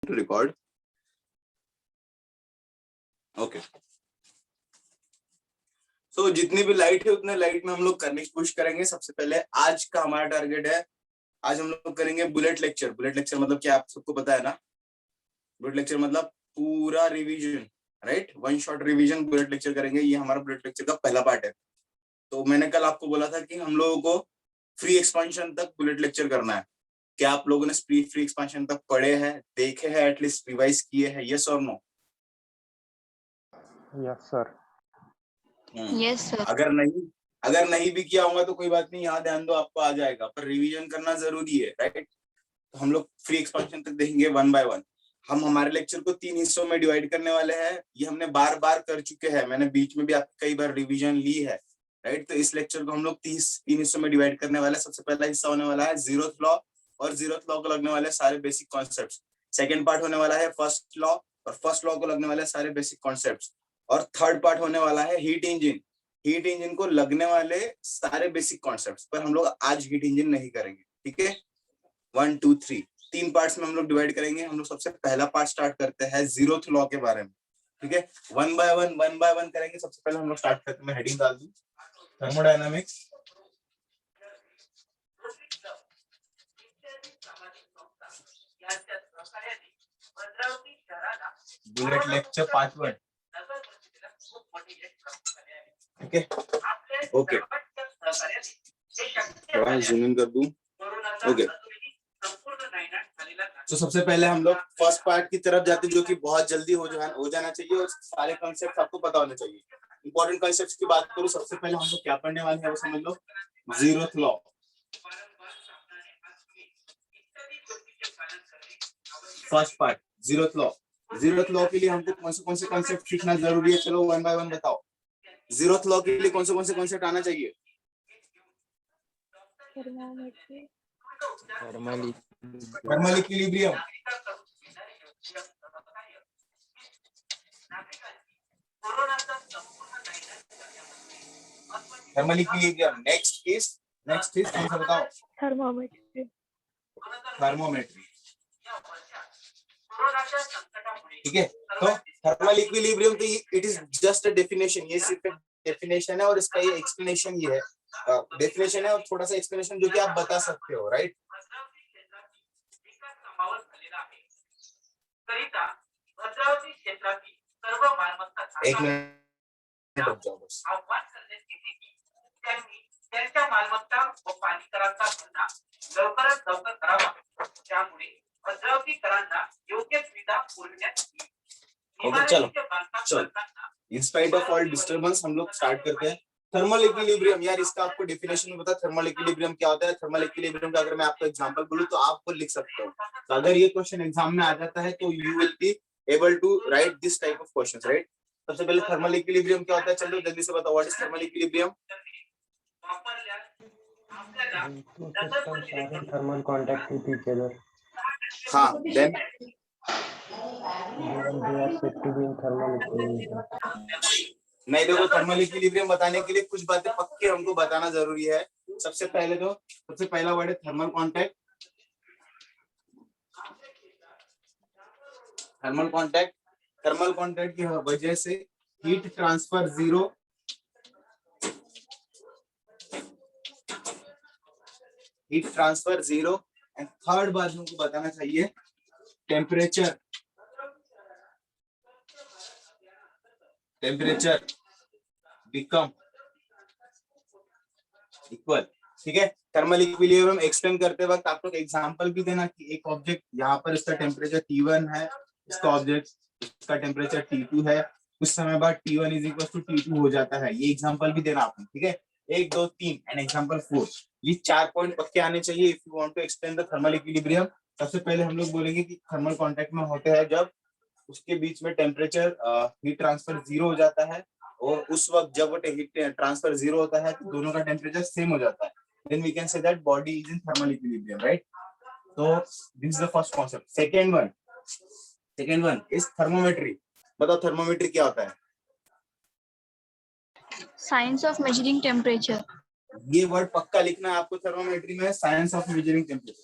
to record. Okay. So जितनी भी light है उतने लाइट में हम लोग करने की कोशिश करेंगे। सबसे पहले आज का हमारा टारगेट है, आज हम लोग करेंगे बुलेट लेक्चर। बुलेट लेक्चर मतलब क्या, आप सबको पता है ना? बुलेट लेक्चर मतलब पूरा revision, right? One shot revision bullet lecture करेंगे। ये हमारा बुलेट लेक्चर का पहला पार्ट है। तो मैंने कल आपको बोला था कि हम लोगों को फ्री एक्सपेंशन तक बुलेट लेक्चर करना है। क्या आप लोगों ने फ्री एक्सपेंशन तक पढ़े हैं, देखे हैं, एटलीस्ट रिवाइज किए हैं? यस और no? Yes sir. Yes sir. अगर नहीं भी किया होगा तो कोई बात नहीं, यहाँ ध्यान दो, आपको आ जाएगा, पर रिवीजन करना जरूरी है, राइट? तो हम लोग फ्री एक्सपेंशन तक देखेंगे वन बाय वन। हम हमारे लेक्चर को 3 हिस्सों में डिवाइड करने वाले हैं। ये हमने बार बार कर चुके हैं, मैंने बीच में भी आपकी कई बार रिवीजन ली है, राइट? तो इस लेक्चर को हम लोग 3 हिस्सों में डिवाइड करने वाले हैं। सबसे पहला हिस्सा होने वाला है जीरोथ लॉ, और जीरोथ लॉ को लगने वाले सारे बेसिक कॉन्सेप्ट्स। सेकेंड पार्ट होने वाला है फर्स्ट लॉ, और फर्स्ट लॉ को लगने वाले सारे बेसिक कॉन्सेप्ट्स। और थर्ड पार्ट होने वाला है हीट इंजन। हीट इंजन को लगने वाले सारे बेसिक कॉन्सेप्ट्स, पर हम लोग आज हीट इंजन नहीं करेंगे, ठीक है? 1 2 3 3 पार्ट्स में हम लोग डिवाइड करेंगे। हम लोग सबसे पहला पार्ट स्टार्ट करते हैं जीरोथ लॉ के बारे में, ठीक है? वन बाय वन करेंगे। सबसे पहले हम लोग स्टार्ट करते हैं, मैं हेडिंग डाल दूं, थर्मोडायनामिक्स। बुलेट लेक्चर पार्ट 1, ठीक है? ओके, थोड़ा जूम इन कर दूं। ओके, तो सबसे पहले हम लोग फर्स्ट पार्ट की तरफ जाते हैं, जो कि बहुत जल्दी हो जाना चाहिए, और सारे कॉन्सेप्ट आपको पता होने चाहिए। इंपॉर्टेंट कॉन्सेप्ट्स की बात करूं, सबसे पहले हम लोग क्या पढ़ने वाले हैं वो समझ लो। Zeroth law, first part zeroth law. Zeroth law के लिए हमको कौन से कॉन्सेप्ट सीखना जरूरी है? चलो वन बाय वन बताओ। जीरोथ लॉ के लिए कौन से कॉन्सेप्ट आना चाहिए? Thermal equilibrium, thermal equilibrium. Next is कौन सा बताओ? थर्मोमेट्री। ठीक है, तो थर्मल इक्विलिब्रियम तो it is just a definition. ये सिर्फ एक डेफिनेशन है, और इसका ये एक्सप्लेनेशन ये है। डेफिनेशन है और थोड़ा सा एक्सप्लेनेशन जो कि आप बता सकते हो, राइट? एक मिनट रुक जाओ बस। त्यांच्या मालमत्ता व पाणीकरांचा भरणा लवकरात लवकर करावा, त्यामुळे भद्रावतीकरांना योग्य सुविधा पुरवण्यात येईल। ओके, चलो in spite of all disturbance हम लोग स्टार्ट करते हैं। थर्मल इक्विलिब्रियम, यार इसका आपको डेफिनेशन में पता है थर्मल इक्विलिब्रियम क्या होता है? थर्मल इक्विलिब्रियम का अगर मैं आपको एग्जांपल बोलूं तो आपको लिख सकते हो। तो अगर ये क्वेश्चन एग्जाम में आ जाता है तो you will be able to write this type of questions, right? सबसे पहले थर्मल इक्विलिब्रियम क्या होता है, चलो जल्दी से बताओ, what is thermal equilibrium? Thermal contact with each other. हाँ, then They are said to be in thermal equilibrium. नहीं, देखो थर्मल इक्विलिब्रियम बताने के लिए कुछ बातें पक्के हमको बताना जरूरी है। सबसे पहला वर्ड है थर्मल कांटेक्ट। थर्मल कांटेक्ट की वजह से heat transfer zero, and third बात हमको बताना चाहिए टेम्परेचर बिकम इक्वल, ठीक है? थर्मल इक्विलिब्रियम एक्सप्लेन करते वक्त आप लोग एग्जांपल भी देना कि एक ऑब्जेक्ट यहाँ पर इसका टेम्परेचर T1 है, इसका ऑब्जेक्ट इसका टेम्परेचर T2 है, कुछ समय बाद T1 is equal to T2 हो जाता है। ये एग्जांपल भी देना आपने, ठीक है? 1 2 3 एंड एग्जांपल 4, ये 4 पॉइंट पक्के आने चाहिए if you want to explain the thermal equilibrium. सबसे पहले हम लोग बोलेंगे कि थर्मल कांटेक्ट में होते हैं जब उसके बीच में टेम्परेचर हीट ट्रांसफर जीरो हो जाता है, और उस वक्त जब हीट ट्रांसफर जीरो होता है तो दोनों का टेम्परेचर सेम हो जाता है। Then we can say that body is in thermal equilibrium, right? So this is the first concept. Second one is thermometry. बताओ थर्मोमेट्री क्या होता है? Science of measuring temperature. ये वर्ड पक्का लिखना है आपको थर्मोमेट्री में, science of measuring temperature.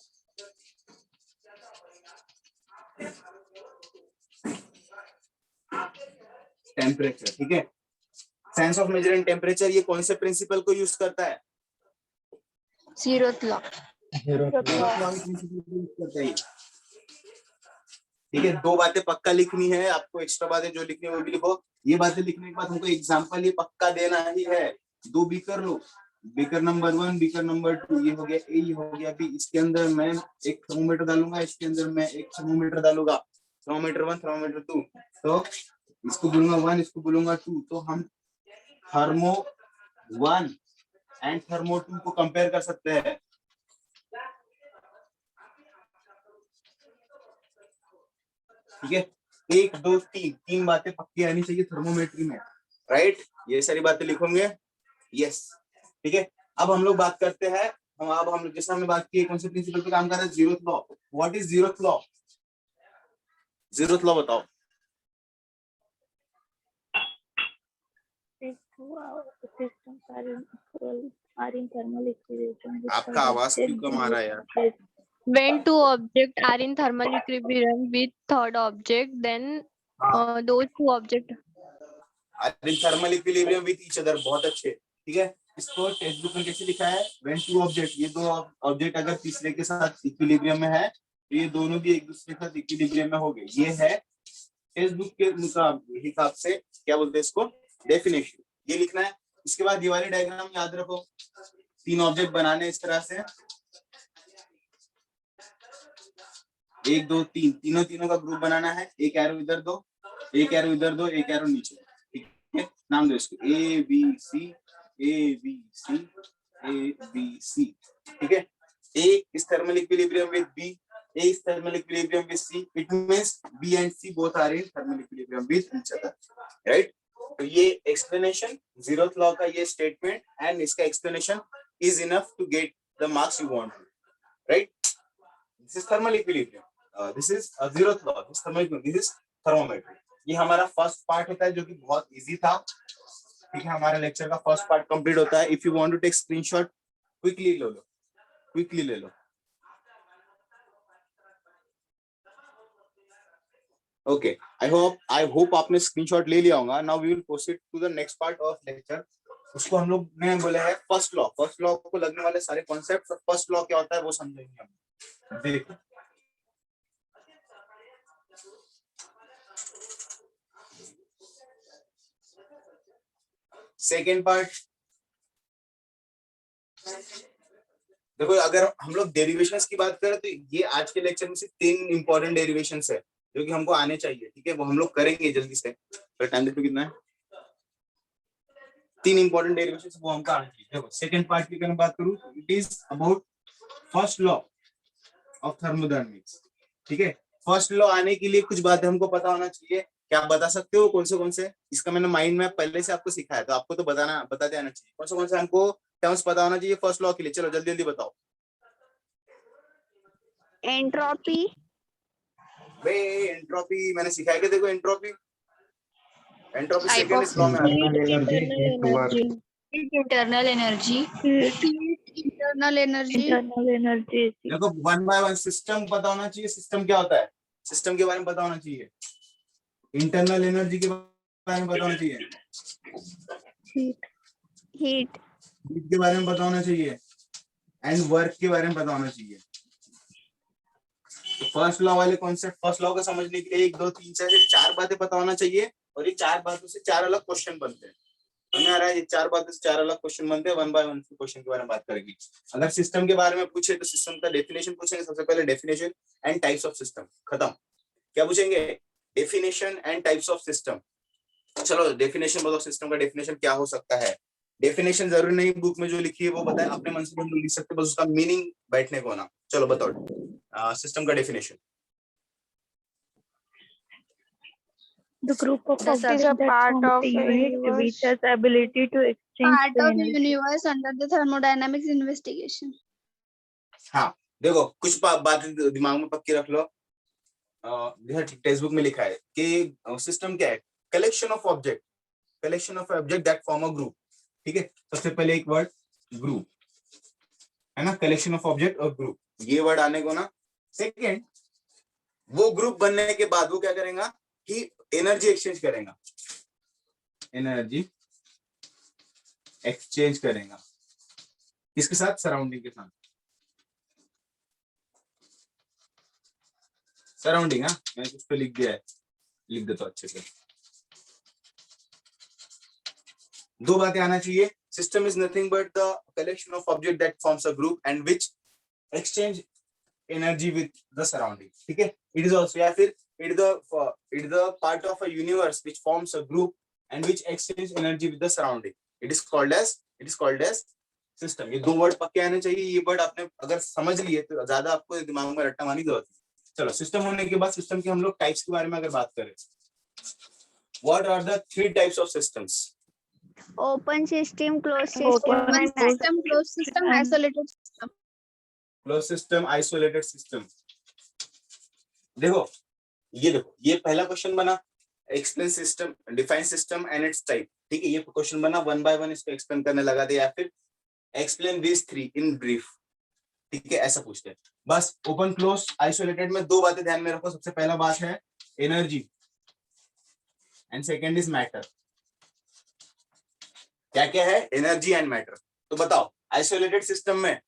Temperature, ठीक है। साइंस ऑफ मेजरिंग टेम्परेचर ये कौन से प्रिंसिपल को यूज करता है? Zeroth law. ठीक है, दो बातें पक्का लिखनी है आपको, एक्स्ट्रा बातें जो लिखनी है वो भी लिखो। ये बातें लिखने के बाद हमको एग्जांपल ये पक्का देना ही है। दो बीकर लो, बीकर नंबर 1, बीकर नंबर 2, ये हो गया ए, ये हो गया बी। इसके अंदर मैं एक थर्मोमीटर डालूंगा, इसके अंदर मैं एक थर्मोमीटर डालूंगा, थर्मोमीटर 1, थर्मोमीटर 2। तो इसको बोलूंगा 1, इसको बोलूंगा 2। तो हम थर्मो 1 एंड थर्मो 2 को कंपेयर कर सकते हैं। ठीक है, 1 2 3 तीन बातें पक्की आनी चाहिए थर्मोमेट्री में, राइट। ये सारी बातें लिखोगे, यस, ठीक है। अब हम लोग बात करते हैं, अब हम जैसे हमने बात की कौन से प्रिंसिपल पे काम कर रहे हैं, zeroth law. What is zeroth law? Zeroth law बताओ। आपका आवाज क्यों कम आ रहा है यार? When two objects are in thermal equilibrium with third object, then those two objects are in thermal equilibrium with each other। बहुत अच्छे, ठीक है। इसको टेक्स्ट बुक में कैसे लिखा है? when two object, ये दो ऑब्जेक्ट अगर तीसरे के साथ इक्विलिब्रियम में है तो ये दोनों भी एक दूसरे के साथ इक्विलिब्रियम में हो गए। ये है टेक्स्ट बुक के हिसाब से क्या बोलते हैं इसको, डेफिनेशन। ये लिखना है। इसके बाद ये वाली डायग्राम याद रखो, तीन ऑब्जेक्ट बनाने इस तरह से, 1 2 3, तीनों का ग्रुप बनाना है। एक एरो इधर दो, एक एरो इधर दो, एक एरो नीचे, ठीक है। नाम दो इसको A B C, A B C, A B C, ठीक है। A is thermal equilibrium with B, A is thermal equilibrium with C. It means B and C both are in thermal equilibrium with each other, right. तो ये explanation, zeroth law का ये statement and इसका explanation is enough to get the marks you want, right. This is thermal equilibrium, this is zeroth law, this thermal equilibrium, this is thermometry. ये हमारा first part होता है जो कि बहुत इजी था, ठीक है। हमारे लेक्चर का फर्स्ट पार्ट कंप्लीट होता है। If you want to take screenshot, quickly ले लो, क्विकली ले लो। ओके, आई होप आपने स्क्रीनशॉट ले लिया होगा। Now we will proceed to the next part of lecture. उसको हम लोग ने बोला है फर्स्ट लॉ। फर्स्ट लॉ को लगने वाले सारे कॉन्सेप्ट, फर्स्ट लॉ क्या होता है वो समझेंगे हम। देखो सेकेंड पार्ट, देखो अगर हम लोग डेरिवेशंस की बात करें तो ये आज के लेक्चर में से 3 इंपॉर्टेंट डेरिवेशंस है जो कि हमको आने चाहिए, ठीक है। वो हम लोग करेंगे जल्दी से। तो टाइम देखो कितना है, 3 इंपॉर्टेंट डेरिवेशंस वो हमको आने चाहिए। देखो सेकंड पार्ट की अगर बात करूं, it is about first law of thermodynamics, ठीक है। फर्स्ट लॉ आने के लिए कुछ बातें हमको पता होना चाहिए। क्या आप बता सकते हो कौन से? इसका मैंने माइंड मैप पहले से आपको सिखाया, तो आपको तो बताते आना चाहिए। कौन से हमको टर्म्स पता होना चाहिए फर्स्ट लॉ के लिए? चलो जल्दी जल्दी बताओ। एंट्रोपी, बे एंट्रोपी मैंने सिखाया कि देखो एंट्रोपी सेकंड लॉ में Internal energy. internal energy, देखो 1 by 1 सिस्टम पता होना चाहिए। सिस्टम क्या होता है, सिस्टम के बारे में पता होना चाहिए। इंटरनल एनर्जी के बारे में पता होना चाहिए, heat के बारे में पता होना चाहिए, एंड वर्क के बारे में पता होना चाहिए। तो फर्स्ट लॉ वाले कॉन्सेप्ट, फर्स्ट लॉ को समझने के लिए 1 2 3 4 बातें पता होना चाहिए। और ये 4 बातों से 4 अलग क्वेश्चन बनते हैं। हमें आ रहा है ये 4 बातों से 4 अलग क्वेश्चन बनते हैं। 1 by 1 क्वेश्चन के बारे में बात करेंगे। अगर सिस्टम के बारे में पूछे तो सिस्टम का डेफिनेशन पूछेंगे। सबसे पहले definition and types of system, खत्म। क्या पूछेंगे? Definition and types of system. चलो डेफिनेशन बताओ, सिस्टम का डेफिनेशन क्या हो सकता है। डेफिनेशन जरूरी नहीं बुक में जो लिखी है वो बताए, अपने मन से हम लोग लिख सकते, बस उसका मीनिंग बैठने को ना। चलो बताओ सिस्टम का definition. The group of That is objects a that part form of a unit universe. which has ability to exchange Part the of the energy. universe under the thermodynamics investigation. हाँ देखो कुछ बातें दिमाग में पक्की रख लो। Text book में लिखा है कि सिस्टम क्या है, collection of object that form a group, ठीक है। सबसे पहले एक वर्ड ग्रुप है ना, कलेक्शन ऑफ ऑब्जेक्ट और ग्रुप, ये वर्ड आने को ना। सेकेंड, वो ग्रुप बनने के बाद वो क्या करेगा कि एनर्जी एक्सचेंज करेगा। एनर्जी एक्सचेंज करेगा किसके साथ? सराउंडिंग के साथ। सराउंडिंग, हाँ मैंने कुछ पे लिख दिया है, लिख देता हूं अच्छे से। दो बातें आना चाहिए। System is nothing but the collection of object that forms a group and which exchange energy with the surrounding. ठीक है, इट इज ऑल्सो, या फिर it is the part of a universe which forms a group and which exchange energy with the surrounding. It is called as system. ये दो word पक्के आने चाहिए। ये वर्ड आपने अगर समझ लिए तो ज्यादा आपको दिमाग में रट्टा मारने की जरूरत है। चलो, सिस्टम होने के बाद सिस्टम के हम लोग टाइप्स के बारे में अगर बात करें, what are the 3 types of systems? Open system, closed system, Open and system, closed system, and- isolated system. Close system, isolated system. देखो ये पहला क्वेश्चन बना, explain system, define system and it's type. ठीक है, ये क्वेश्चन बना, 1 by 1 इसको explain करने लगा दे, या फिर एक्सप्लेन दिस 3 इन ब्रीफ। ठीक है, ऐसा पूछते हैं बस। ओपन क्लोज आइसोलेटेड में दो बातें ध्यान में रखो। सबसे पहला बात है energy and second is matter. क्या क्या है? Energy and matter. तो बताओ, आइसोलेटेड सिस्टम में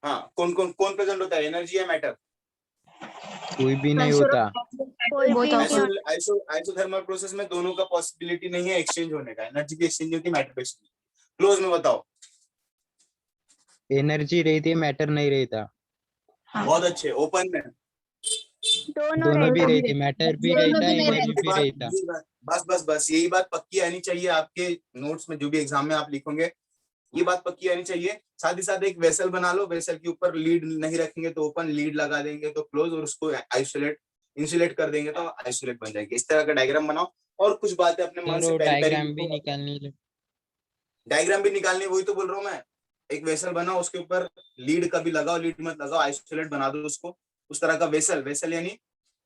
हाँ कौन प्रेजेंट होता है, एनर्जी या मैटर? कोई भी नहीं होता। कोई Both भी of नहीं them. आइसोथर्मल प्रोसेस में दोनों का पॉसिबिलिटी नहीं है एक्सचेंज होने का। एनर्जी की एक्सचेंज होती है, मैटर की एक्सचेंज। क्लोज में बताओ। एनर्जी रहती है, मैटर नहीं रहता। बहुत अच्छे। ओपन में दोनों भी रहते, मैटर भी दोनों रहता भी है, नहीं एनर्जी रहते। भी रहता। बस यही बात पक्की आनी चाहिए आपके नोट्स में, जो भी एग्जाम में आप लिखोगे ये बात पक्की आनी चाहिए। साथ ही साथ एक वेसल बना लो, वेसल के ऊपर लीड नहीं रखेंगे तो ओपन, लीड लगा देंगे तो क्लोज, और उसको इंसुलेट कर देंगे तो आइसोलेट बन जाएगी। इस तरह का डायग्राम बनाओ और कुछ बातें अपने मन से सर, पहले डायग्राम भी निकालनी है। डायग्राम भी निकालनी, वही तो बोल रहा हूँ मैं। एक वेसल बनाओ, उसके ऊपर लीड कभी लगाओ, लीड मत लगाओ, आइसोलेट बना दो उसको। उस तरह का वेसल यानी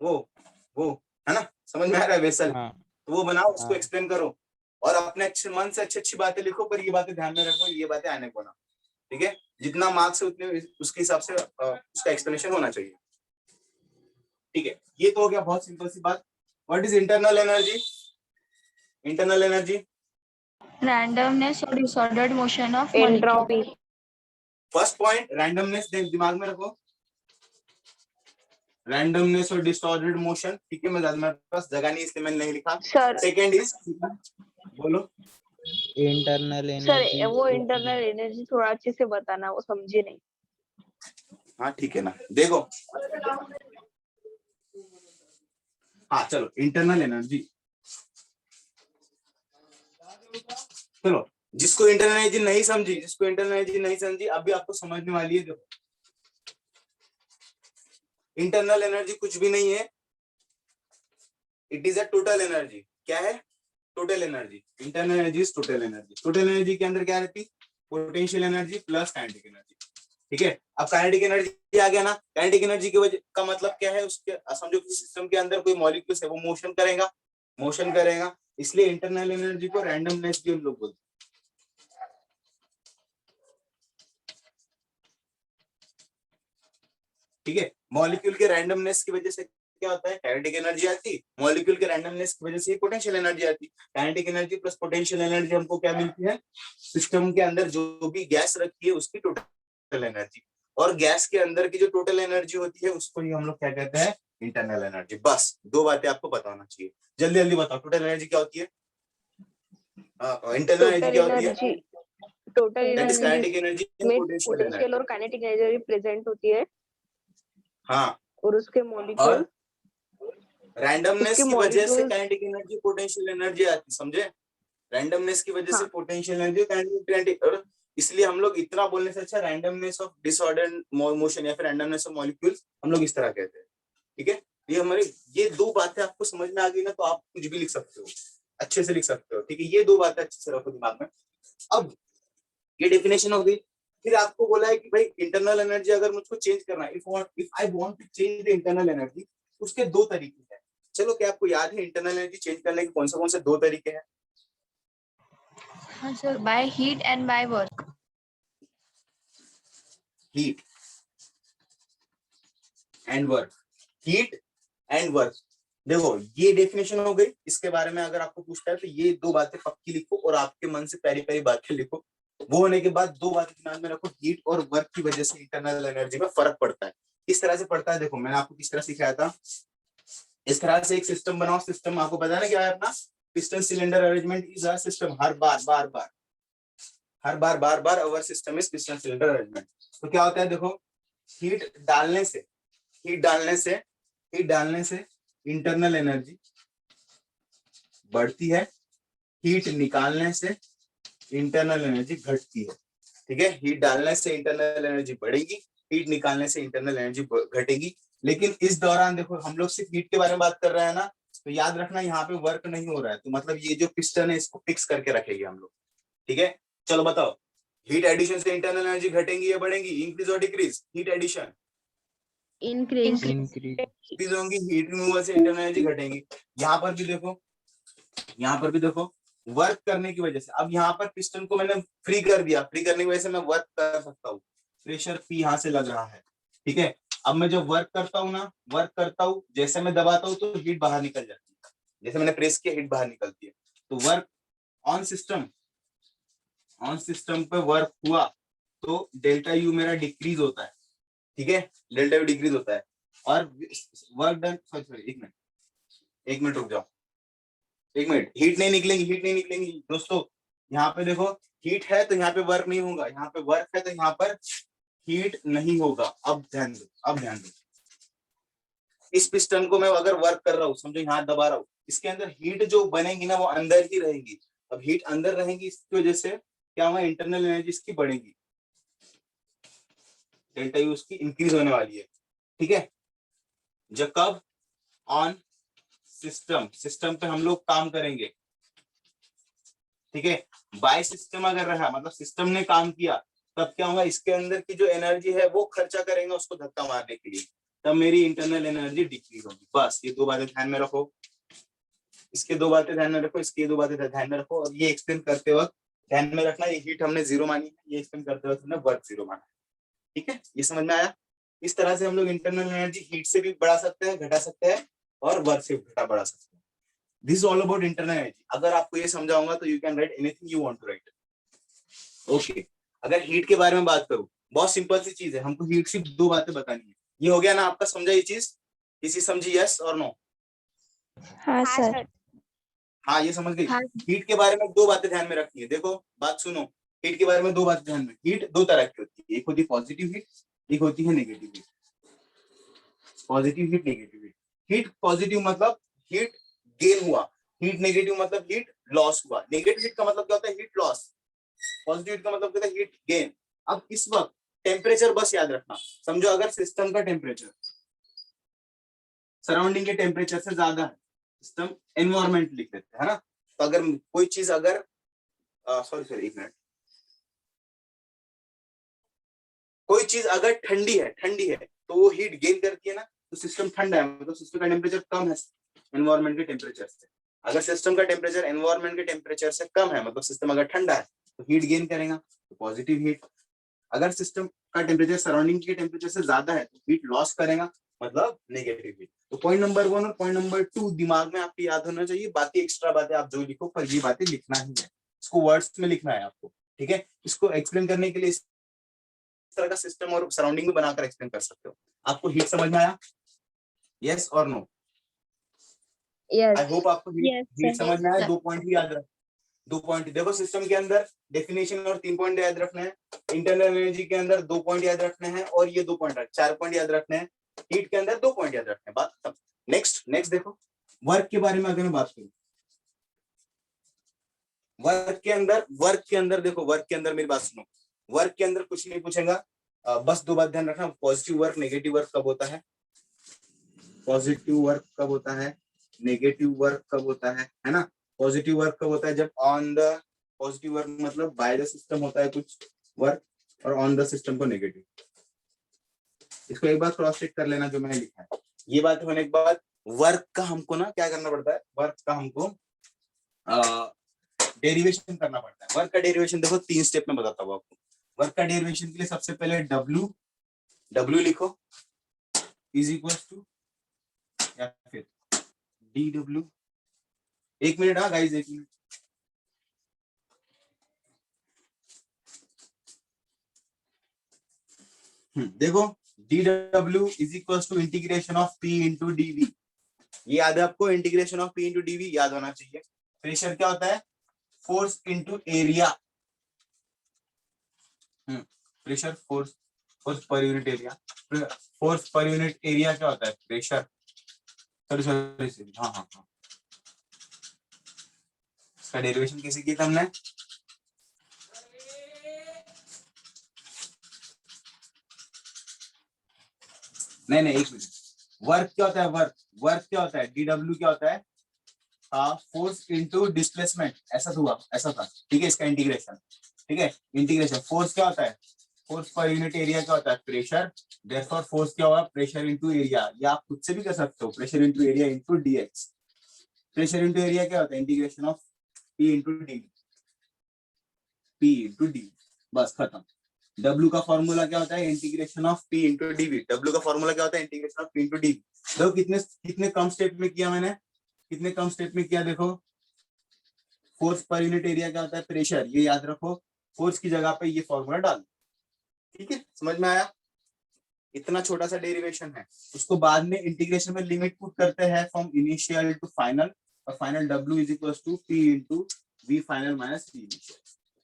वो है ना, समझ में आ रहा है? वेसल हाँ तो वो बनाओ, उसको हाँ। एक्सप्लेन करो और अपने अच्छे मन से अच्छी बातें लिखो, पर ये बातें ध्यान में रखो, ये बातें आने को ना। ठीक है, जितना मार्क्स है उतने उसके हिसाब से उसका एक्सप्लेनेशन होना चाहिए। ठीक है, ये तो हो गया बहुत सिंपल सी बात। What is internal energy? Internal energy Randomness or disordered motion of Entropy. molecule. First point randomness दिमाग में रखो, रैंडमनेस और डिसऑर्डर्ड मोशन। ठीक है, मेरे पास जगह नहीं इसलिए मैंने नहीं लिखा। सर सेकंड इज, बोलो इंटरनल सर एनर्जी। वो इंटरनल एनर्जी थोड़ा अच्छे से बताना, वो समझे नहीं। हाँ ठीक है ना, देखो हाँ चलो, इंटरनल एनर्जी, चलो जिसको इंटरनल एनर्जी नहीं समझी अभी आपको समझने वाली है। देखो, इंटरनल एनर्जी कुछ भी नहीं है, it is a total energy. क्या है? Total energy. Internal energy is total energy. Total energy के अंदर क्या रहती? Potential energy plus kinetic energy. ठीक है, अब काइनेटिक एनर्जी आ गया ना। काइनेटिक एनर्जी की वजह का मतलब क्या है? उसके समझो किसी सिस्टम के अंदर कोई मॉलिक्यूल है, वो मोशन करेगा, इसलिए इंटरनल एनर्जी को रैंडमनेस भी हम लोग बोलते हैं। ठीक है, मॉलिक्यूल के रैंडमनेस की वजह से क्या होता है? काइनेटिक एनर्जी आती। मॉलिक्यूल के रैंडमनेस की वजह से पोटेंशियल एनर्जी आती। Kinetic energy plus potential energy हमको क्या मिलती है? सिस्टम के अंदर जो भी गैस रखी है उसकी टोटल एनर्जी, और गैस के अंदर की जो टोटल एनर्जी होती है उसको ही हम लोग क्या कहते हैं? Internal energy. बस दो बातें आपको बताना चाहिए। जल्दी जल्दी बताओ, टोटल एनर्जी क्या होती है? इंटरनल एनर्जी क्या होती है? Total that is energy kinetic energy and में पोटेंशियल पोटेंशियल एनर्जी। और काइनेटिक एनर्जी प्रेजेंट होती है, हाँ, और उसके मॉलिक्यूल, और रैंडमनेस उसके की वजह से molecules- kinetic energy potential energy आती। समझे? रैंडमनेस की वजह से हाँ। पोटेंशियल एनर्जी, काइनेटिक, और इसलिए हम लोग इतना बोलने से अच्छा रैंडमनेस ऑफ डिसऑर्डर्ड मोशन या फिर रैंडमनेस ऑफ मॉलिक्यूल्स हम लोग इस तरह कहते हैं। ठीक है, ये हमारे ये दो बातें आपको समझ में आ गई ना, तो आप कुछ भी लिख सकते हो, अच्छे से लिख सकते हो। ठीक है, ये दो बातें अच्छे से रखो दिमाग में। अब ये डेफिनेशन हो गई। फिर आपको बोला है कि भाई इंटरनल एनर्जी अगर मुझको चेंज करना है, if I want to change the internal energy, उसके दो तरीके हैं। चलो, क्या आपको याद है इंटरनल एनर्जी चेंज करने के कौन से दो तरीके हैं? हाँ sir, by heat and by work. Heat and work. Heat and work, देखो ये डेफिनेशन हो गई, इसके बारे में अगर आपको पूछता है तो ये दो बातें पक्की लिखो और आपके मन से पहली पहली बातें लिखो। वो होने के बाद दो बातें दिमाग में रखो, हीट और वर्क की वजह से इंटरनल एनर्जी में फर्क पड़ता है। किस तरह से पड़ता है देखो, मैंने आपको किस तरह सिखाया था। इस तरह से एक सिस्टम बनाओ, सिस्टम आपको पता है ना क्या है अपना, piston cylinder arrangement is a system. Her bar our system is piston cylinder arrangement. तो क्या होता है देखो, हीट डालने से इंटरनल एनर्जी बढ़ती है, हीट निकालने से इंटरनल एनर्जी घटती है। ठीक है, हीट डालने से इंटरनल एनर्जी बढ़ेगी, हीट निकालने से इंटरनल एनर्जी घटेगी। लेकिन इस दौरान देखो हम लोग सिर्फ हीट के बारे में बात कर रहे हैं ना, तो याद रखना यहाँ पे वर्क नहीं हो रहा है, तो मतलब ये जो पिस्टन है इसको फिक्स करके रखेंगे हम लोग। ठीक है, चलो बताओ, हीट एडिशन से इंटरनल एनर्जी घटेंगी या बढ़ेंगी, इंक्रीज और decrease? Heat addition increase increase होंगी, हीट रिमूवल से इंटरनल एनर्जी घटेंगी। यहाँ पर भी देखो वर्क करने की वजह से, अब यहाँ पर पिस्टन को मैंने फ्री कर दिया, फ्री करने की वजह से मैं वर्क कर सकता हूँ, प्रेशर पी यहाँ से लग रहा है। ठीक है, अब मैं जब वर्क करता हूँ जैसे मैं दबाता हूँ तो हीट बाहर निकल जाती है, जैसे मैंने प्रेस किया हीट बाहर निकलती है। तो वर्क ऑन सिस्टम पे वर्क हुआ तो डेल्टा यू मेरा डिक्रीज होता है। ठीक है, डेल्टा यू डिक्रीज होता है। और वर्क डन, सॉरी एक मिनट रुक जाओ, हीट नहीं निकलेंगी दोस्तों। यहाँ पे देखो हीट है तो यहाँ पे वर्क नहीं होगा, यहाँ पे वर्क है तो यहाँ पर हीट नहीं होगा। अब ध्यान दो, इस पिस्टन को मैं अगर वर्क कर रहा हूँ, समझो यहाँ दबा रहा हूँ, इसके अंदर हीट जो बनेगी ना वो अंदर ही रहेगी। अब हीट अंदर रहेगी, इसकी वजह से क्या हुआ, इंटरनल एनर्जी इसकी बढ़ेगी, डेल्टा यू उसकी इंक्रीज होने वाली है। ठीक है, जब कब ऑन सिस्टम पे हम लोग काम करेंगे। ठीक है, बाय सिस्टम अगर रहा, मतलब सिस्टम ने काम किया, तब क्या होगा, इसके अंदर की जो एनर्जी है वो खर्चा करेंगे उसको धक्का मारने के लिए, तब मेरी इंटरनल एनर्जी डिक्रीज होगी। बस ये दो बातें ध्यान में रखो, इसके दो बातें ध्यान में रखो, इसकी दो बातें ध्यान में रखो। और ये एक्सप्लेन करते वक्त ध्यान में रखना, ये हीट हमने जीरो मानी है, ये एक्सप्लेन करते वक्त हमने वर्क जीरो माना है। ठीक है, ये समझ में आया? इस तरह से हम लोग इंटरनल एनर्जी हीट से भी बढ़ा सकते हैं, घटा सकते हैं, और वर्क से बढ़ा सकते हैं। This is all about internal energy. अगर आपको ये समझाऊंगा तो you can write anything you want to write. Okay, अगर हीट के बारे में बात करूं, बहुत सिंपल सी चीज है, हमको हीट सिर्फ दो बातें बतानी है। ये हो गया ना आपका, समझा ये चीज? किसी समझी, यस और नो? हाँ सर। हाँ, ये समझ गई। हाँ। हीट के बारे में दो बातें ध्यान में रखनी है। देखो बात सुनो, हीट के बारे में दो बातें ध्यान में। हीट दो तरह की होती है, एक होती है पॉजिटिव हीट, एक होती है negative heat. Positive heat, negative heat. Heat positive मतलब हीट गेन हुआ, हीट नेगेटिव मतलब हीट लॉस हुआ। नेगेटिव हीट का मतलब क्या होता है, हीट लॉस। पॉजिटिव हीट का मतलब क्या होता है, हीट गेन। अब इस वक्त टेम्परेचर बस याद रखना, समझो अगर सिस्टम का टेम्परेचर सराउंडिंग के टेम्परेचर से ज्यादा है, सिस्टम एनवायरमेंट लिख देते हैं, है ना। तो अगर कोई चीज अगर सॉरी एक मिनट, कोई चीज अगर ठंडी है तो वो हीट गेन करती है ना, तो सिस्टम ठंडा है, मतलब सिस्टम का टेम्परेचर कम है एनवायरमेंट के टेम्परेचर से। अगर सिस्टम का टेम्परेचर एनवायरमेंट के टेम्परेचर से कम है, मतलब सिस्टम अगर ठंडा है, तो हीट गेन करेगा, तो पॉजिटिव हीट। अगर सिस्टम का टेम्परेचर सराउंडिंग के टेम्परेचर से ज्यादा है, तो हीट लॉस करेगा, मतलब नेगेटिव हीट। तो पॉइंट नंबर 1 और पॉइंट नंबर 2 दिमाग में आपके याद होना चाहिए। बाकी एक्स्ट्रा बातें आप जो लिखो, पर ये बातें लिखना ही है, इसको वर्ड्स में लिखना है आपको। ठीक है, इसको एक्सप्लेन करने के लिए इस तरह का सिस्टम और सराउंडिंग में बनाकर एक्सप्लेन कर सकते हो। आपको हीट समझ में आया, यस और नो? यस आई होप आपको हीट समझ में आया। 2 पॉइंट भी याद रख, 2 पॉइंट देखो, सिस्टम के अंदर डेफिनेशन और 3 पॉइंट याद रखने हैं, इंटरनल एनर्जी के अंदर 2 पॉइंट याद रखने हैं, और ये 2 पॉइंट 4 पॉइंट याद रखने हैं, हीट के अंदर 2 पॉइंट याद रखने हैं। बात खत्म। नेक्स्ट देखो, वर्क के बारे में अगर मैं बात करूं, वर्क के अंदर देखो, वर्क के अंदर मेरी बात सुनो, वर्क के अंदर कुछ नहीं पूछेगा, बस 2 बात ध्यान रखना, पॉजिटिव वर्क नेगेटिव वर्क कब होता है, पॉजिटिव वर्क कब होता है, नेगेटिव वर्क कब होता है ना। पॉजिटिव वर्क कब होता है, जब ऑन द पॉजिटिव वर्क मतलब बाय द सिस्टम होता है कुछ वर्क, और ऑन द सिस्टम को नेगेटिव। इसको एक बार क्रॉस चेक कर लेना जो मैंने लिखा है। ये बात होने के बाद वर्क का हमको ना क्या करना पड़ता है, वर्क का हमको डेरिवेशन करना पड़ता है। वर्क का डेरिवेशन देखो 3 स्टेप में बताता हूँ आपको। वर्क का डेरिवेशन के लिए सबसे पहले W लिखो इज इक्वल टू, या फिर DW, एक मिनट, हाँ गाइस एक मिनट। देखो DW is equal to integration of P into DV। ये याद है आपको, integration of P into DV याद होना चाहिए। प्रेशर क्या होता है? Force into area. Pressure force पर यूनिट एरिया। फोर्स पर यूनिट एरिया क्या होता है? प्रेशर। सॉरी, हाँ हाँ हाँ, इसका डेरिवेशन कैसे किया था हमने? नहीं, एक मिनट। वर्क क्या होता है? वर्क क्या होता है? DW क्या होता है? Force into displacement. ऐसा था, ठीक है, इसका इंटीग्रेशन। ठीक है, इंटीग्रेशन। फोर्स क्या होता है? फोर्स पर यूनिट एरिया क्या होता है? प्रेशर। देयरफॉर फोर्स क्या होगा? Pressure into area. या आप खुद से भी कर सकते हो, pressure into area into dx। Pressure into area क्या होता है? Integration of P into D. बस खत्म। W का फॉर्मूला क्या होता है? Integration of P into dv। W का फॉर्मूला क्या होता है? Integration of P into dv। देखो कितने कम स्टेप में किया मैंने, कितने कम स्टेप में किया। देखो, फोर्स पर यूनिट एरिया क्या होता है? प्रेशर। ये याद रखो, फोर्स की जगह पे ये फॉर्मूला डाल। ठीक है, समझ में आया? इतना छोटा सा डेरिवेशन है। उसको बाद में इंटीग्रेशन में लिमिट पुट करते हैं फ्रॉम इनिशियल टू फाइनल, और final W is equal to P into V final minus V initial.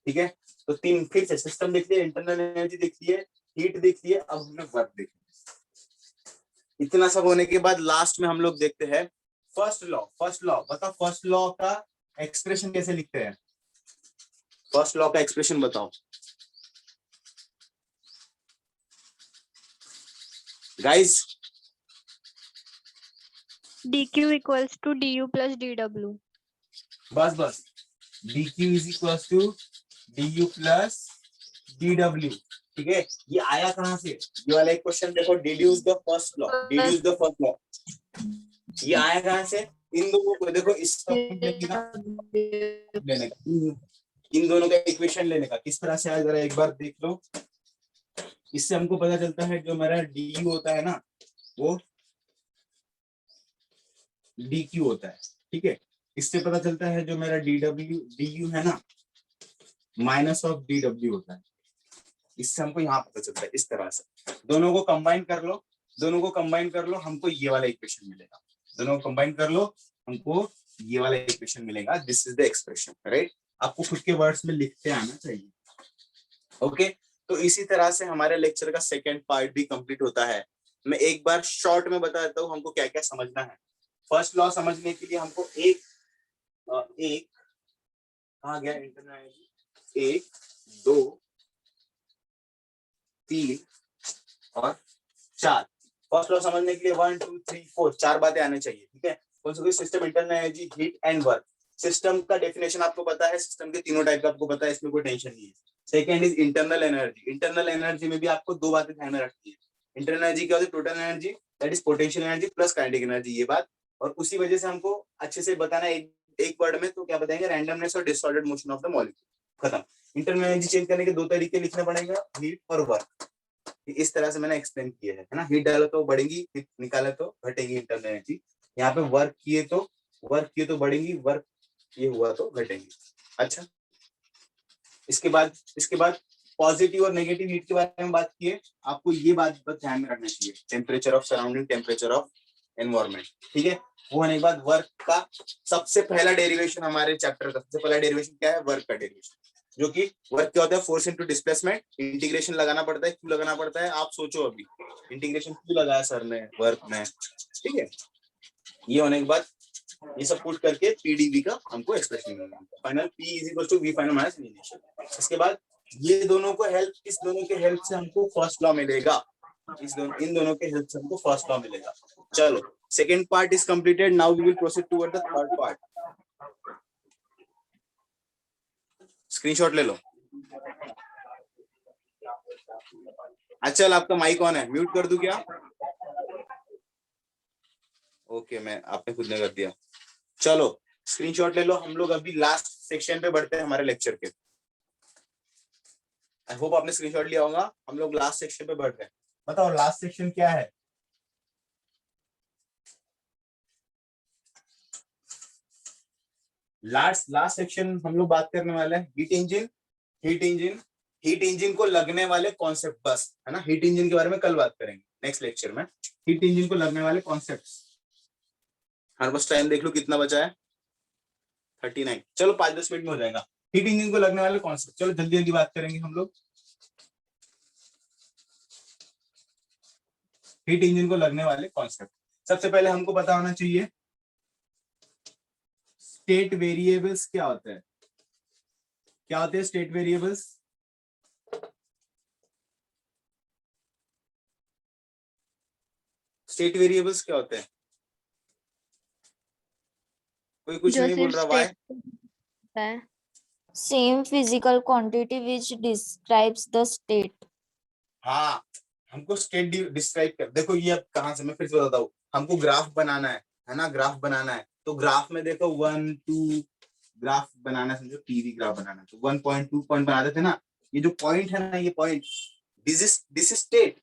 ठीक है, तो तीन फिर से सिस्टम देख लिए, इंटरनल एनर्जी देख लिए, हीट देख लिए, अब हमने वर्क देख लिया। इतना सब होने के बाद लास्ट में हम लोग देखते हैं फर्स्ट लॉ। बताओ फर्स्ट लॉ का एक्सप्रेशन कैसे लिखते हैं? फर्स्ट लॉ का एक्सप्रेशन बताओ guys. dq equals to du plus dw. बस dq is equal to du plus dw। ठीक है, ये आया कहां से? ये वाला एक क्वेश्चन देखो, डिड्यूस द फर्स्ट लॉ। ये आया कहां से? इन दोनों को देखो, इसका लेने का, इन दोनों का इक्वेशन लेने का किस तरह से आया, जरा एक बार देख लो। इससे हमको पता चलता है जो मेरा du होता है ना, वो dq होता है। ठीक है, इससे पता चलता है जो मेरा du है ना, माइनस ऑफ dw होता है। इससे हमको यहाँ पता चलता है। इस तरह से दोनों को कंबाइन कर लो, हमको ये वाला इक्वेशन मिलेगा। दोनों को कंबाइन कर लो, हमको ये वाला इक्वेशन मिलेगा। This is the expression, right? आपको खुद के वर्ड्स में लिखते आना चाहिए। ओके, तो इसी तरह से हमारे लेक्चर का सेकेंड पार्ट भी कंप्लीट होता है। मैं एक बार शॉर्ट में बता देता हूँ हमको क्या क्या समझना है। फर्स्ट लॉ समझने के लिए हमको एक कहा गया इंटरनल, 1 2 3 और 4। फर्स्ट लॉ समझने के लिए 1 2 3 4 4 बातें आनी चाहिए। ठीक है, कौन सी? System, internal energy, heat and work. System का डेफिनेशन आपको पता है, सिस्टम के तीनों टाइप का आपको पता है, इसमें कोई टेंशन नहीं है। Second is internal energy. Internal energy में भी आपको दो बातें ध्यान में रखनी है। इंटरनल एनर्जी क्या होती है? Total energy, that is potential energy plus kinetic energy, ये बात। और उसी वजह से हमको अच्छे से बताना है एक वर्ड में, तो क्या बताएंगे? रैंडमनेस और disordered motion of the molecule. खत्म। इंटरनल एनर्जी चेंज करने के दो तरीके लिखने पड़ेगा, हीट और वर्क। इस तरह से मैंने एक्सप्लेन किया है ना। हीट डालो तो बढ़ेगी, हीट निकाले तो घटेगी इंटरनल एनर्जी। यहाँ पे वर्क किए तो बढ़ेगी, वर्क ये हुआ तो घटेगी। अच्छा, इसके बाद पॉजिटिव और नेगेटिव हीट के बारे में बात किए। आपको ये बात ध्यान में रखना चाहिए, temperature of surrounding, temperature of environment. ठीक है, वो होने के बाद वर्क का सबसे पहला डेरिवेशन, हमारे चैप्टर का सबसे पहला डेरिवेशन क्या है? वर्क का डेरिवेशन, जो कि वर्क क्या होता है? Force into displacement. इंटीग्रेशन लगाना पड़ता है। क्यों लगाना पड़ता है? आप सोचो, अभी इंटीग्रेशन क्यों लगाया सर ने वर्क में? ठीक है, ये होने के बाद ये सब पुट करके पीडीवी का हमको एक्सप्रेशन मिलेगा। Final P is equal to V final minus V initial. इसके बाद ये दोनों को हेल्प, इस दोनों के हेल्प से हमको फर्स्ट लॉ मिलेगा। इन दोनों के हेल्प से हमको फर्स्ट लॉ मिलेगा। चलो, second part is completed. Now we will proceed toward the third part. Screenshot ले लो। अच्छा, आपका माइक ऑन है, म्यूट कर दूं क्या? ओके, मैं आपने खुद ने कर दिया। चलो, स्क्रीनशॉट ले लो। हम लोग अभी लास्ट सेक्शन पे बढ़ते हैं हमारे लेक्चर के। आई होप आपने स्क्रीनशॉट लिया होगा। हम लोग लास्ट सेक्शन पे बढ़ रहे हैं। बताओ लास्ट सेक्शन क्या है? लास्ट सेक्शन हम लोग बात करने वाले हैं हीट इंजन को लगने वाले कॉन्सेप्ट, बस है ना। हीट इंजन के बारे में कल बात करेंगे नेक्स्ट लेक्चर में। हीट इंजन को लगने वाले कॉन्सेप्ट। हर बस टाइम देख लो कितना बचा है, 39। चलो 5-10 मिनट में हो जाएगा। हीट इंजन को लगने वाले कॉन्सेप्ट, चलो जल्दी जल्दी बात करेंगे हम लोग। हीट इंजन को लगने वाले कॉन्सेप्ट, सबसे पहले हमको पता होना चाहिए स्टेट वेरिएबल्स क्या होते हैं। क्या होते हैं स्टेट वेरिएबल्स? स्टेट वेरिएबल्स क्या होते हैं? कोई कुछ जो नहीं बोल सिर्फ रहा, वाई? होता है। Same physical quantity which describes the state. हाँ, हमको स्टेट डिस्क्राइब कर, देखो ये अब कहाँ से, मैं फिर से बताता हूँ। हमको ग्राफ बनाना है ना, ग्राफ बनाना है। तो ग्राफ में देखो 1 2 ग्राफ बनाना है, समझो टीवी ग्राफ बनाना है, तो 1.2 पॉइंट बना देते ना। ये जो पॉइंट है ना, ये पॉइंट, दिस इज स्टेट।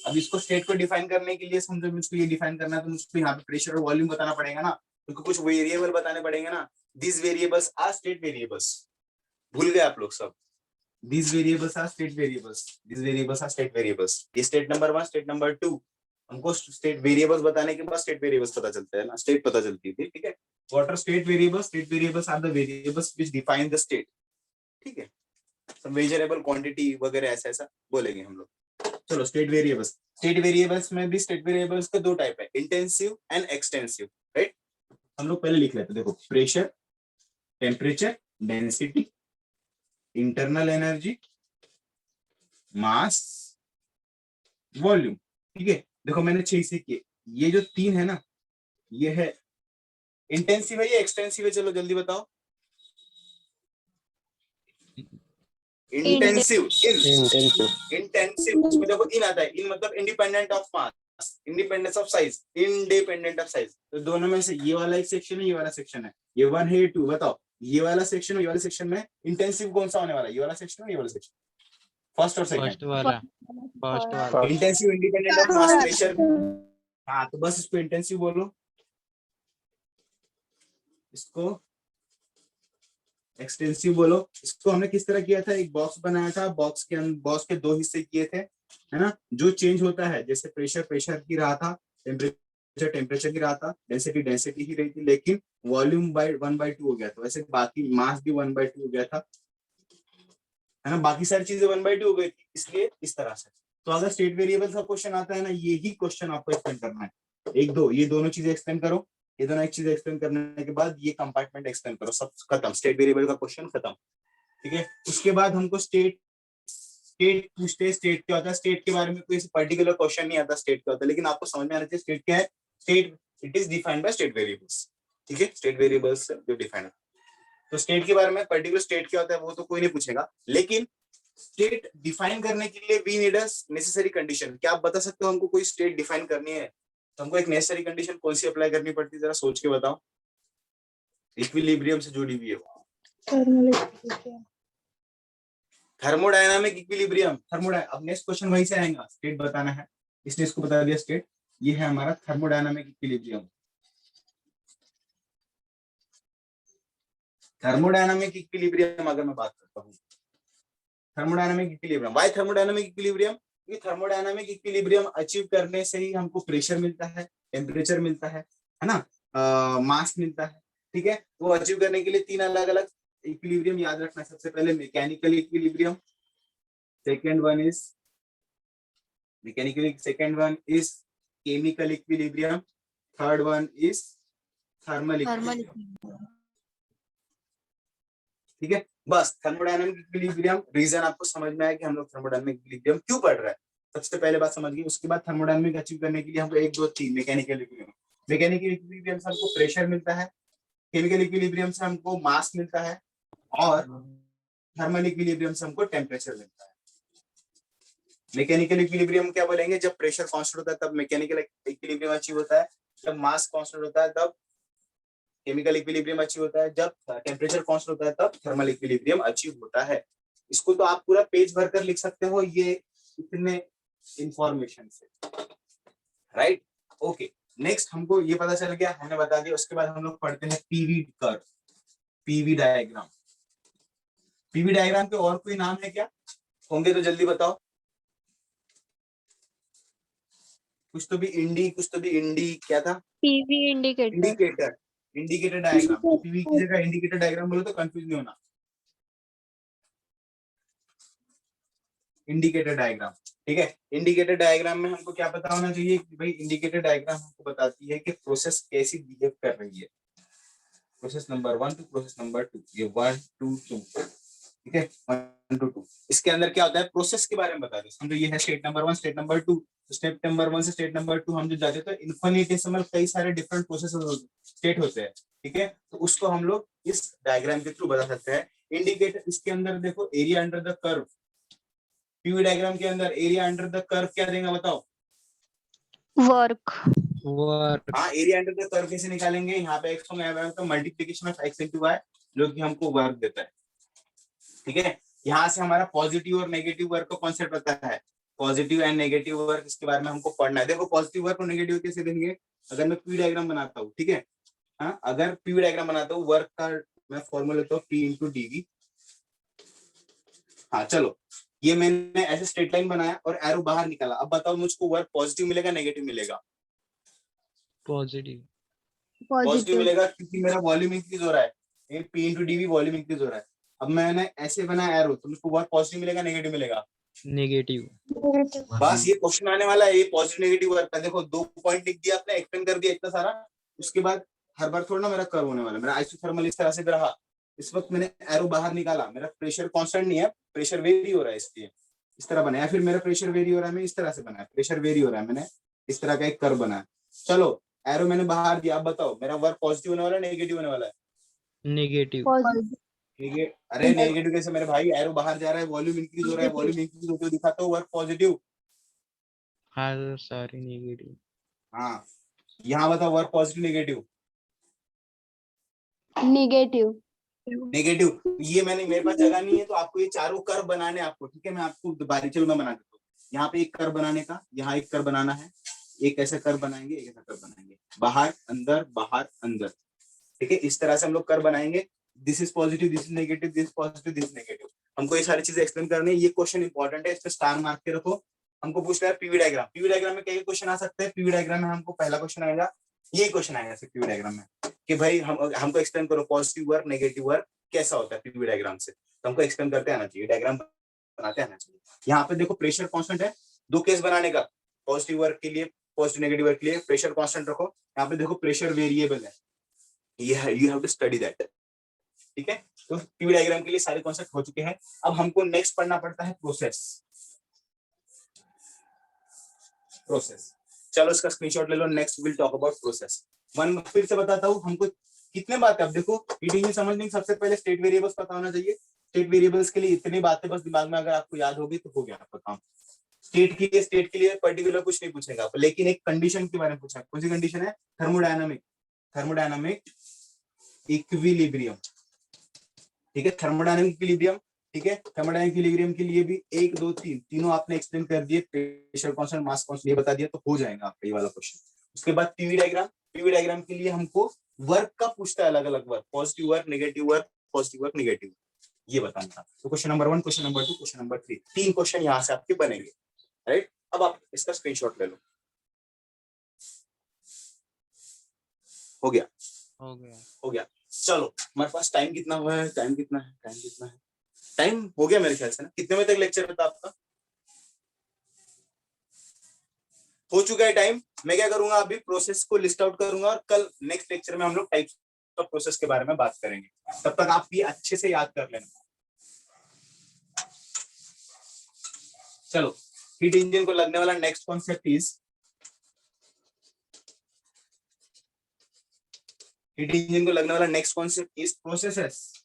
अब इसको स्टेट को डिफाइन करने के लिए समझो मुझको ये डिफाइन करना है, तो मुझको यहाँ पे प्रेशर और वॉल्यूम बताना पड़ेगा ना, तो कुछ वेरिएबल बताने पड़ेंगे ना। This variables are state variables. भूल गए आप लोग सब? These variables are state variables. These variables are state variables. ये state number 1, state number 2. हमको state variables बताने के बाद state variables पता चलता है ना, state पता चलती थी, ठीक है। What are state variables? State variables are the variables which define the state. ठीक है, some measurable quantity वगैरह ऐसा बोलेंगे हम लोग। चलो state variables. State variables में भी state variables के दो टाइप है, intensive and extensive, right? हम लोग पहले लिख लेते हैं, देखो pressure, temperature, density, internal energy, mass, volume. ठीक है, देखो मैंने 6 से किए, ये जो 3 है ना, ये है इंटेंसिव है, ये एक्सटेंसिव है? चलो जल्दी बताओ। इंटेंसिव उसमें देखो इन आता है, इन मतलब independent of mass, independence of size, independent of size. तो दोनों में से ये वाला एक सेक्शन है, ये वाला सेक्शन है, ये 1 है, ये 2। बताओ ये वाला सेक्शन और ये वाले सेक्शन में इंटेंसिव कौन सा होने वाला है? ये वाला सेक्शन और ये वाला सेक्शन, फर्स्ट और सेकंड? फर्स्ट वाला। Intensive independent of mass pressure. हाँ, तो बस इसको इंटेंसिव बोलो, इसको एक्सटेंसिव बोलो। इसको हमने किस तरह किया था, एक बॉक्स बनाया था, बॉक्स के 2 हिस्से किए थे, है ना। जो चेंज होता है, जैसे प्रेशर की रहा था, टेम्परेचर की रहा था, डेंसिटी ही रही थी, लेकिन वॉल्यूम 1/2 हो गया था। वैसे बाकी मास भी 1/2 हो गया था, है ना, बाकी सारी चीजें 1/2 हो गई थी, इसलिए इस तरह से। तो अगर स्टेट वेरिएबल का क्वेश्चन आता है ना, यही क्वेश्चन आपको एक्सप्लेन करना है। ये दोनों चीजें एक्सप्लेन करो, ये दोनों एक चीज एक्सप्लेन करने के बाद ये कंपार्टमेंट एक्सप्लेन करो, सब खत्म, स्टेट वेरिएबल का क्वेश्चन खत्म। ठीक है, उसके बाद हमको स्टेट पूछते हैं, स्टेट क्या होता है। स्टेट के बारे में कोई पर्टिकुलर क्वेश्चन नहीं आता स्टेट क्या होता है, लेकिन आपको समझ में आना चाहिए स्टेट क्या है। State it is defined by state variables. ठीक है, स्टेट वेरिएबल्स जो डिफाइंड है, तो स्टेट के बारे में पर्टिकुलर स्टेट क्या होता है वो तो कोई नहीं पूछेगा, लेकिन स्टेट डिफाइन करने के लिए we need a necessary condition. क्या आप बता सकते हो हमको कोई स्टेट डिफाइन करनी है तो हमको एक नेसेसरी कंडीशन कौन सी अप्लाई करनी पड़ती है, जरा सोच के बताओ। इक्विलिब्रियम से जुड़ी हुई है, थर्मोडायनामिक इक्विलिब्रियम। अब नेक्स्ट क्वेश्चन वहीं से आएगा, स्टेट बताना है, इसने इसको बता दिया स्टेट। ये है हमारा थर्मोडायनामिक इक्विलिब्रियम। थर्मोडायनामिक इक्विलिब्रियम अगर मैं बात करता हूँ, thermodynamic equilibrium, why thermodynamic equilibrium? ये थर्मोडायनामिक इक्विलिब्रियम अचीव करने से ही हमको प्रेशर मिलता है, टेम्परेचर मिलता है ना, मास मिलता है। ठीक है, वो अचीव करने के लिए 3 अलग अलग इक्विलिब्रियम याद रखना है। सबसे पहले mechanical equilibrium, second one is chemical equilibrium, third one is thermal equilibrium. ठीक है, बस थर्मोडायनामिक इक्विलिब्रियम, रीजन आपको समझ में आया कि हम लोग थर्मोडायनामिक इक्विलिब्रियम क्यों पढ़ रहे हैं, सबसे पहले बात समझ गई। उसके बाद थर्मोडायनामिक अचीव करने के लिए हमको 1 2 3 मैकेनिकल इक्विलिब्रियम से हमको प्रेशर मिलता है, केमिकल इक्विलिब्रियम से हमको मास मिलता है, और थर्मल इक्विलिब्रियम से हमको टेम्परेचर मिलता है। मैकेनिकल इक्विलिब्रियम क्या बोलेंगे? जब प्रेशर कांस्टेंट होता है तब मैकेनिकल इक्विलिब्रियम अचीव होता है, जब मास कांस्टेंट होता है तब केमिकल इक्विलिब्रियम अचीव होता है, जब टेम्परेचर कांस्टेंट होता है तब थर्मल इक्विलिब्रियम अचीव होता है। इसको तो आप पूरा पेज भरकर लिख सकते हो ये इतने इंफॉर्मेशन से, राइट? ओके, नेक्स्ट हमको ये पता चल गया, हमने बता दिया। उसके बाद हम लोग पढ़ते हैं PV curve, PV diagram. PV diagram के और कोई नाम है क्या? होंगे तो जल्दी बताओ। कुछ तो भी इंडी क्या था? PV indicator. Indicator, indicator diagram. PV की जगह इंडिकेटर डायग्राम बोलो तो कंफ्यूज नहीं होना। इंडिकेटर डायग्राम, ठीक है। इंडिकेटर डायग्राम में हमको क्या पता होना चाहिए कि भाई इंडिकेटर डायग्राम हमको बताती है कि प्रोसेस कैसी बिहेव कर रही है। Process number 1 to process number 2, ये 1 2 2, ठीक है, 1 to 2। इसके अंदर क्या होता है, प्रोसेस के बारे में बता दो। समझो ये है state number 1, state number 2। State number 1 से स्टेट नंबर 2 हम जो जाते हैं तो इन्फिनिटेसिमल कई सारे डिफरेंट प्रोसेस स्टेट होते हैं, ठीक है। तो उसको हम लोग इस डायग्राम के थ्रू बता सकते हैं। इंडिकेटर, इसके अंदर देखो area under the curve. PV diagram के अंदर एरिया अंडर द कर्व क्या देगा बताओ? Work. वर्क हाँ, एरिया अंडर द कर्व कैसे निकालेंगे? यहाँ पे x में तो multiplication of x into y जो कि हमको वर्क देता है, ठीक है। यहाँ से हमारा पॉजिटिव और नेगेटिव वर्क का कॉन्सेप्ट पता है। पॉजिटिव एंड नेगेटिव वर्क, इसके बारे में हमको पढ़ना है। देखो पॉजिटिव वर्क और नेगेटिव कैसे देंगे? अगर मैं पी डायग्राम बनाता हूँ, ठीक है, हाँ, अगर पी डायग्राम बनाता हूँ, वर्क का मैं फॉर्मूला लेता हूँ P into dv। हाँ चलो, ये मैंने ऐसे स्ट्रेट लाइन बनाया और एरो बाहर निकाला। अब बताओ मुझको वर्क पॉजिटिव मिलेगा नेगेटिव मिलेगा? पॉजिटिव पॉजिटिव मिलेगा क्योंकि मेरा वॉल्यूम इंक्रीज हो रहा है। P into dv volume increase हो रहा है। अब मैंने ऐसे बनाया एरो तो मुझको वर्क पॉजिटिव मिलेगा नेगेटिव मिलेगा? नेगेटिव। बस ये क्वेश्चन आने वाला है, ये पॉजिटिव नेगेटिव वर्क का। देखो 2 पॉइंट लिख दिया आपने, एक्सप्लेन कर दिया इतना सारा। उसके बाद हर बार थोड़ा ना मेरा कर्व होने वाला है। मेरा आइसोथर्मल इस तरह से रहा। इस वक्त मैंने एरो बाहर निकाला, मेरा प्रेशर कांस्टेंट नहीं है, प्रेशर वेरी हो रहा है, इसलिए इस तरह बनाया। फिर मेरा प्रेशर वेरी हो रहा है, मैं इस तरह से बनाया, प्रेशर वेरी हो रहा है, मैंने इस तरह का एक कर्व बनाया। चलो एरो मैंने बाहर दिया। अब बताओ मेरा वर्क पॉजिटिव होने वाला है नेगेटिव होने वाला है? नेगेटिव। अरे नेगेटिव कैसे मेरे भाई? एरो बाहर जा रहा है, वॉल्यूम इंक्रीज हो रहा है, वॉल्यूम इंक्रीज होते हुए दिखाता हूँ वर्क पॉजिटिव। हाँ सॉरी नेगेटिव। हाँ, यहाँ बताओ work positive negative? Negative. Negative. ये मैंने, मेरे पास जगह नहीं है तो आपको ये चारों कर्व बनाने आपको, ठीक है। मैं आपको बारी चलो मैं बना देता हूँ। यहाँ पे एक कर्व बनाने का, यहाँ एक कर्व बनाना है, एक ऐसा कर्व बनाएंगे, एक ऐसा कर्व बनाएंगे, बाहर अंदर, ठीक है। इस तरह से हम लोग कर्व बनाएंगे। This is positive, this is negative, this positive, this negative. हमको ये सारी चीजें एक्सप्लेन करनी है। ये क्वेश्चन इंपॉर्टेंट है, इस पे स्टार मार्क के रखो। हमको पूछ रहा है पीवी डायग्राम। पीवी डायग्राम में क्या क्वेश्चन आ सकते हैं? पीवी डायग्राम में हमको पहला क्वेश्चन आएगा, ये क्वेश्चन आएगा पीवी डायग्राम में कि भाई हमको एक्सप्लेन करो पॉजिटिव वर्क नेगेटिव वर्क कैसा होता है पीवी डायग्राम से। तो हमको एक्सप्लेन करते आना चाहिए, डायग्राम बनाते आना चाहिए। यहाँ पे देखो प्रेशर कांस्टेंट है, 2 केस बनाने का। पॉजिटिव वर्क के लिए, पॉजिटिव नेगेटिव वर्क के लिए प्रेशर कांस्टेंट रखो। यहाँ पे देखो प्रेशर वेरिएबल है, ये you have to study that, ठीक है। तो पीवी डायग्राम के लिए सारे कॉन्सेप्ट हो चुके हैं। अब हमको नेक्स्ट पढ़ना पड़ता है प्रोसेस। चलो इसका स्क्रीनशॉट ले लो। Next will talk about process. One फिर से बताता हूँ हमको कितने बातें। अब देखो हीट इंजन समझने सबसे पहले स्टेट वेरिएबल्स पता होना चाहिए। स्टेट वेरिएबल्स के लिए इतनी बातें बस दिमाग में अगर आपको याद होगी तो हो गया आपका काम। स्टेट के लिए पर्टिकुलर कुछ नहीं पूछेगा, लेकिन एक कंडीशन के बारे में पूछा। कौन सी कंडीशन है? थर्मोडायनामिक इक्विलिब्रियम, ठीक है। थर्मोडायनामिक इक्विलिब्रियम, ठीक है। थर्मोडायनामिक इक्विलिब्रियम के लिए भी 1 2 3 तीनों आपने एक्सप्लेन कर दिए। प्रेशर कांस्टेंट, मास कांस्टेंट ये बता दिया तो हो जाएगा आपका ये वाला क्वेश्चन। उसके बाद पीवी डायग्राम के लिए हमको वर्क का पूछता है, अलग अलग work, positive work, negative work, positive work, negative ये बताना था। तो question number 1, question number 2, question number 3, 3 question यहाँ से आपके बनेंगे, राइट। अब आप इसका स्क्रीनशॉट ले लो। हो गया। चलो हमारे पास टाइम कितना हुआ है? टाइम हो गया मेरे ख्याल से ना। कितने बजे तक लेक्चर था आपका? हो चुका है टाइम। मैं क्या करूंगा, अभी प्रोसेस को लिस्ट आउट करूंगा और कल नेक्स्ट लेक्चर में हम लोग टाइप्स ऑफ प्रोसेस के बारे में बात करेंगे। तब तक आप ये अच्छे से याद कर लेना। चलो, हीट इंजन को लगने वाला next concept is, heat engine को लगने वाला नेक्स्ट कॉन्सेप्ट इज प्रोसेसेस।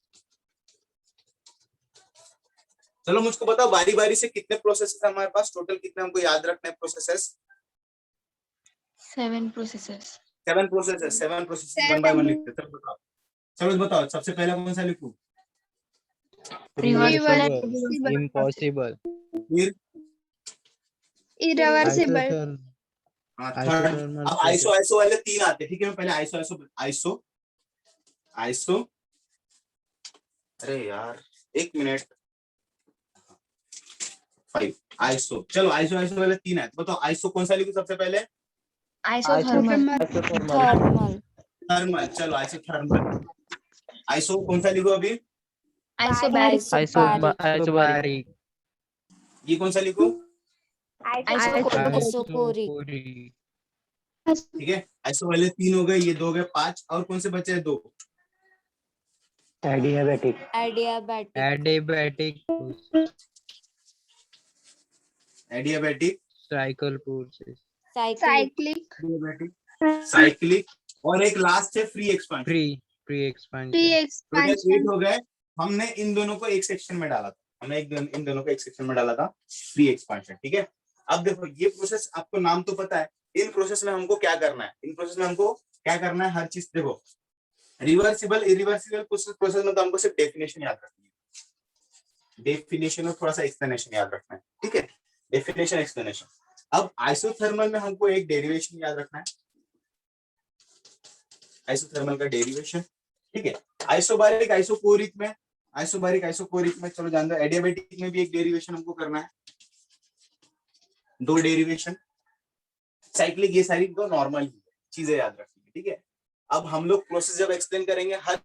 चलो मुझको बताओ बारी बारी से कितने प्रोसेसेस है हमारे पास, टोटल कितने हमको याद रखने हैं processes? 7 processes. 7 processes. 7 processes 1 by 1 लिखते हैं। चलो बताओ सबसे पहला कौन सा लिखूं? इम्पॉसिबल। फिर irreversible, हाँ थर्ड। Isothermal अब आइसो आइसो वाले 3 आते हैं, ठीक है। मैं पहले आइसो आइसो आइसो आइसो अरे यार 1 मिनट 5 आइसो। चलो आइसो आइसो वाले 3 आते, तो आइसो कौन सा लिखूं सबसे पहले? Isothermal. Thermal. थर्मल। चलो आइसो थर्मल। आइसो कौन सा लिखो अभी? Isobaric. Isobaric. ये कौन सा लिखो? Isochloric. Isochloric. ठीक है, आइसो वाले 3 हो गए, ये 2 हो गए, 5। और कौन से बचे? 2। Adiabatic. Adiabatic. Adiabatic. Adiabatic, Cycle forces. Cyclic. Cyclic, और एक लास्ट है free expansion. Free expansion. Total 8 हो गए। हमने इन दोनों को एक सेक्शन में डाला था, इन दोनों को एक सेक्शन में डाला था, फ्री एक्सपेंशन। ठीक है, अब देखो ये प्रोसेस आपको नाम तो पता है, इन प्रोसेस में हमको क्या करना है? इन प्रोसेस में हमको क्या करना है? हर चीज देखो, रिवर्सिबल इरिवर्सिबल प्रोसेस में तो हमको सिर्फ डेफिनेशन याद रखनी है, डेफिनेशन और थोड़ा सा एक्सप्लेनेशन याद रखना है। ठीक है, डेफिनेशन एक्सप्लेनेशन। अब आइसोथर्मल में हमको एक डेरिवेशन याद रखना है, आइसोथर्मल का डेरिवेशन। ठीक है, आइसोबारिक आइसोकोरिक में, आइसोबारिक आइसोकोरिक में चलो जान दो। एडियाबैटिक में भी एक डेरिवेशन हमको करना है, 2 डेरिवेशन। साइक्लिक, ये सारी तो नॉर्मल चीजें याद रखनी है। ठीक है, अब हम लोग प्रोसेस जब एक्सप्लेन करेंगे, हर